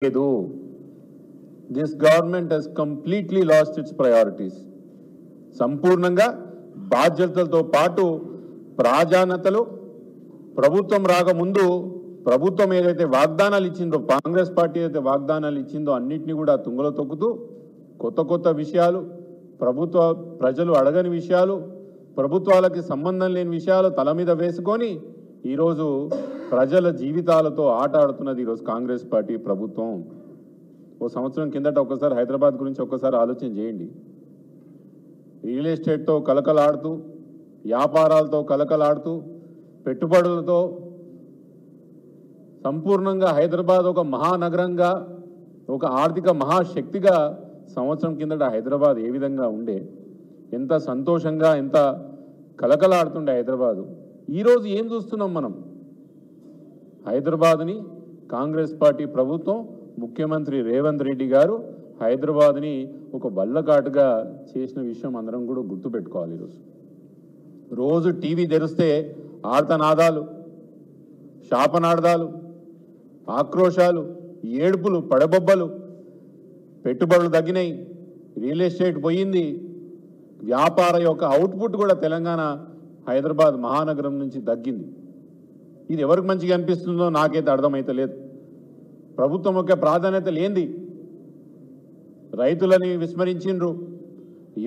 This government has completely lost its priorities. సంపూర్ణంగా బాధ్యతలతో పాటు ప్రాధాన్యతలు ప్రభుత్వం రాకముందు ప్రభుత్వం ఏదైతే వాగ్దానాలు ఇచ్చిందో కాంగ్రెస్ పార్టీ ఏదైతే వాగ్దానాలు ఇచ్చిందో అన్నిటిని కూడా తుంగలో తొక్కుతూ కొత్త కొత్త విషయాలు ప్రజలు అడగని విషయాలు ప్రభుత్వాలకి సంబంధం లేని విషయాలు తల మీద వేసుకొని ఈరోజు ప్రజల జీవితాలతో ఆట ఆడుతున్నది ఈరోజు కాంగ్రెస్ పార్టీ ప్రభుత్వం. ఓ సంవత్సరం కిందట ఒకసారి హైదరాబాద్ గురించి ఒక్కసారి ఆలోచన చేయండి. రియల్ ఎస్టేట్తో కలకలాడుతూ వ్యాపారాలతో కలకలాడుతూ పెట్టుబడులతో సంపూర్ణంగా హైదరాబాద్ ఒక మహానగరంగా ఒక ఆర్థిక మహాశక్తిగా సంవత్సరం కిందట హైదరాబాద్ ఏ విధంగా ఉండే, ఎంత సంతోషంగా ఎంత కలకలాడుతుండే హైదరాబాదు. ఈరోజు ఏం చూస్తున్నాం మనం? హైదరాబాద్ని కాంగ్రెస్ పార్టీ ప్రభుత్వం ముఖ్యమంత్రి రేవంత్ రెడ్డి గారు హైదరాబాద్ని ఒక బల్లకాటుగా చేసిన విషయం అందరం కూడా గుర్తుపెట్టుకోవాలి. రోజు టీవీ తెరిస్తే ఆర్తనాదాలు, శాపనార్థాలు, ఆక్రోశాలు, ఏడుపులు, పడబొబ్బలు, పెట్టుబడులు తగ్గినాయి, రియల్ ఎస్టేట్ పోయింది, వ్యాపార యొక్క అవుట్పుట్ కూడా తెలంగాణ హైదరాబాద్ మహానగరం నుంచి తగ్గింది. ఇది ఎవరికి మంచిగా అనిపిస్తుందో నాకైతే అర్థమైతే లేదు. ప్రభుత్వం యొక్క ప్రాధాన్యత లేనిది రైతులని విస్మరించిండ్రు,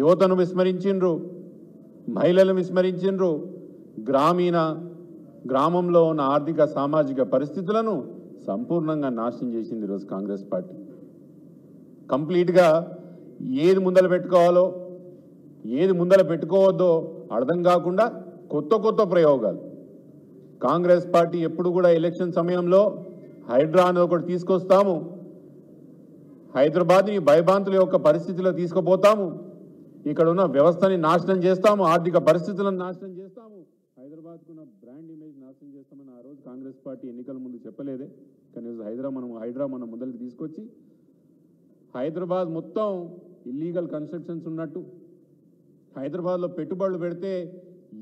యువతను విస్మరించిండ్రు, మహిళలను విస్మరించిండ్రు, గ్రామంలో ఉన్న ఆర్థిక సామాజిక పరిస్థితులను సంపూర్ణంగా నాశనం చేసింది ఈరోజు కాంగ్రెస్ పార్టీ. కంప్లీట్గా ఏది ముందర పెట్టుకోవాలో ఏది ముందర పెట్టుకోవద్దో అర్థం కాకుండా కొత్త కొత్త ప్రయోగాలు. కాంగ్రెస్ పార్టీ ఎప్పుడు కూడా ఎలక్షన్ సమయంలో హైడ్రా అనేది ఒకటి తీసుకొస్తాము, హైదరాబాద్ని భయభ్రాంతుల యొక్క పరిస్థితిలో తీసుకుపోతాము, ఇక్కడ ఉన్న వ్యవస్థని నాశనం చేస్తాము, ఆర్థిక పరిస్థితులను నాశనం చేస్తాము, హైదరాబాద్కున్న బ్రాండ్ ఇమేజ్ నాశనం చేస్తామని ఆ రోజు కాంగ్రెస్ పార్టీ ఎన్నికల ముందు చెప్పలేదే. కానీ హైడ్రా మనం ముందరికి తీసుకొచ్చి హైదరాబాద్ మొత్తం ఇల్లీగల్ కన్స్ట్రక్షన్స్ ఉన్నట్టు, హైదరాబాద్లో పెట్టుబడులు పెడితే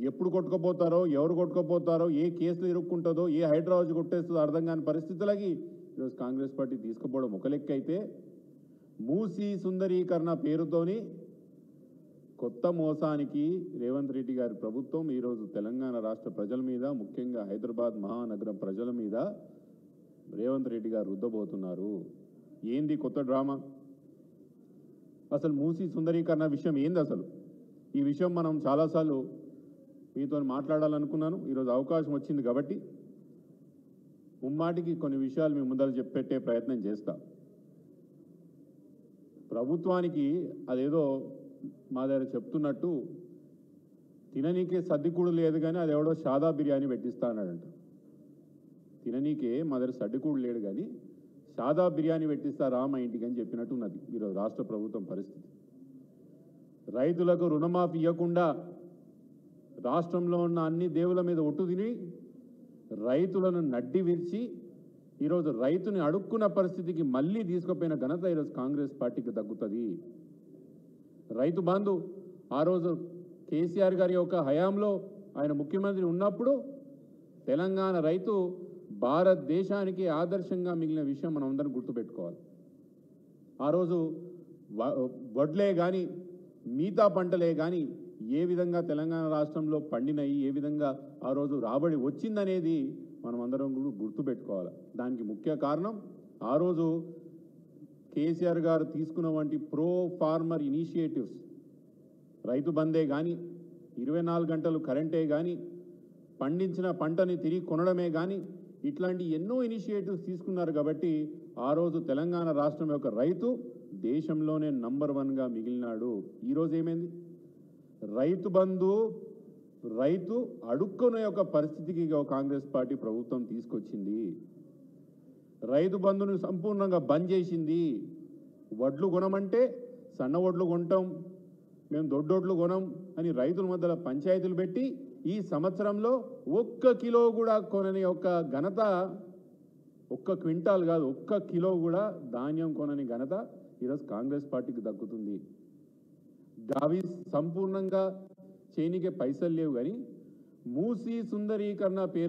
ఎప్పుడు కొట్టుకుపోతారో, ఎవరు కొట్టుకుపోతారో, ఏ కేసులు ఇరుక్కుంటుందో, ఏ హైదరాబాద్ కొట్టేస్తుందో అర్థం కాని పరిస్థితులకి ఈరోజు కాంగ్రెస్ పార్టీ తీసుకుపోవడం ఒక లెక్క అయితే, మూసీ సుందరీకరణ పేరుతోని కొత్త మోసానికి రేవంత్ రెడ్డి గారి ప్రభుత్వం ఈరోజు తెలంగాణ రాష్ట్ర ప్రజల మీద, ముఖ్యంగా హైదరాబాద్ మహానగరం ప్రజల మీద రేవంత్ రెడ్డి గారు రుద్దబోతున్నారు. ఏంది కొత్త డ్రామా? అసలు మూసీ సుందరీకరణ విషయం ఏంది అసలు? ఈ విషయం మనం చాలాసార్లు మీతో మాట్లాడాలనుకున్నాను. ఈరోజు అవకాశం వచ్చింది కాబట్టి ముమ్మాటికి కొన్ని విషయాలు మీ ముందర చెప్పెట్టే ప్రయత్నం చేస్తా. ప్రభుత్వానికి అదేదో మా దగ్గర చెప్తున్నట్టు తిననీకే సర్దికూడు లేదు, కానీ అది ఎవడో సాదా బిర్యానీ పెట్టిస్తా అన్నాడంట. తిననీకే మా దగ్గర సర్దికూడు లేడు కానీ సాదా బిర్యానీ పెట్టిస్తారా మా ఇంటికి అని చెప్పినట్టు ఉన్నది ఈరోజు రాష్ట్ర ప్రభుత్వం పరిస్థితి. రైతులకు రుణమాఫీ ఇవ్వకుండా రాష్ట్రంలో ఉన్న అన్ని దేవుల మీద ఒట్టు తిని రైతులను నడ్డి విరిచి ఈరోజు రైతుని అడుక్కున్న పరిస్థితికి మళ్ళీ తీసుకుపోయిన ఘనత ఈరోజు కాంగ్రెస్ పార్టీకి దక్కుతుంది. రైతు బంధు ఆ రోజు కేసీఆర్ గారి యొక్క హయాంలో ఆయన ముఖ్యమంత్రి ఉన్నప్పుడు తెలంగాణ రైతు భారతదేశానికి ఆదర్శంగా మిగిలిన విషయం మనం అందరం గుర్తుపెట్టుకోవాలి. ఆ రోజు వడ్లే కానీ మిగతా పంటలే కానీ ఏ విధంగా తెలంగాణ రాష్ట్రంలో పండినాయి, ఏ విధంగా ఆ రోజు రాబడి వచ్చిందనేది మనం అందరం కూడా గుర్తుపెట్టుకోవాలి. దానికి ముఖ్య కారణం ఆ రోజు కేసీఆర్ గారు తీసుకున్న వంటి ప్రో ఫార్మర్ ఇనిషియేటివ్స్, రైతు బందే కానీ, 24 గంటలు కరెంటే కానీ, పండించిన పంటని తిరిగి కొనడమే కానీ, ఇట్లాంటి ఎన్నో ఇనిషియేటివ్స్ తీసుకున్నారు. కాబట్టి ఆ రోజు తెలంగాణ రాష్ట్రం యొక్క రైతు దేశంలోనే నంబర్ 1గా మిగిలినాడు. ఈరోజు ఏమైంది? రైతు బంధు రైతు అడుక్కునే యొక్క పరిస్థితికి కాంగ్రెస్ పార్టీ ప్రభుత్వం తీసుకొచ్చింది. రైతు బంధును సంపూర్ణంగా బంద్ చేసింది. వడ్లు కొనమంటే సన్న వడ్లు కొంటాం, మేము దొడ్డొడ్లు కొనం అని రైతుల మధ్యలో పంచాయతీలు పెట్టి ఈ సంవత్సరంలో 1 కిలో కూడా కొనని యొక్క ఘనత, 1 క్వింటాల్ కాదు 1 కిలో కూడా ధాన్యం కొనని ఘనత ఈరోజు కాంగ్రెస్ పార్టీకి దక్కుతుంది. అవి సంపూర్ణంగా చేయనికే పైసలు లేవు, కానీ మూసీ సుందరీకరణ పేరు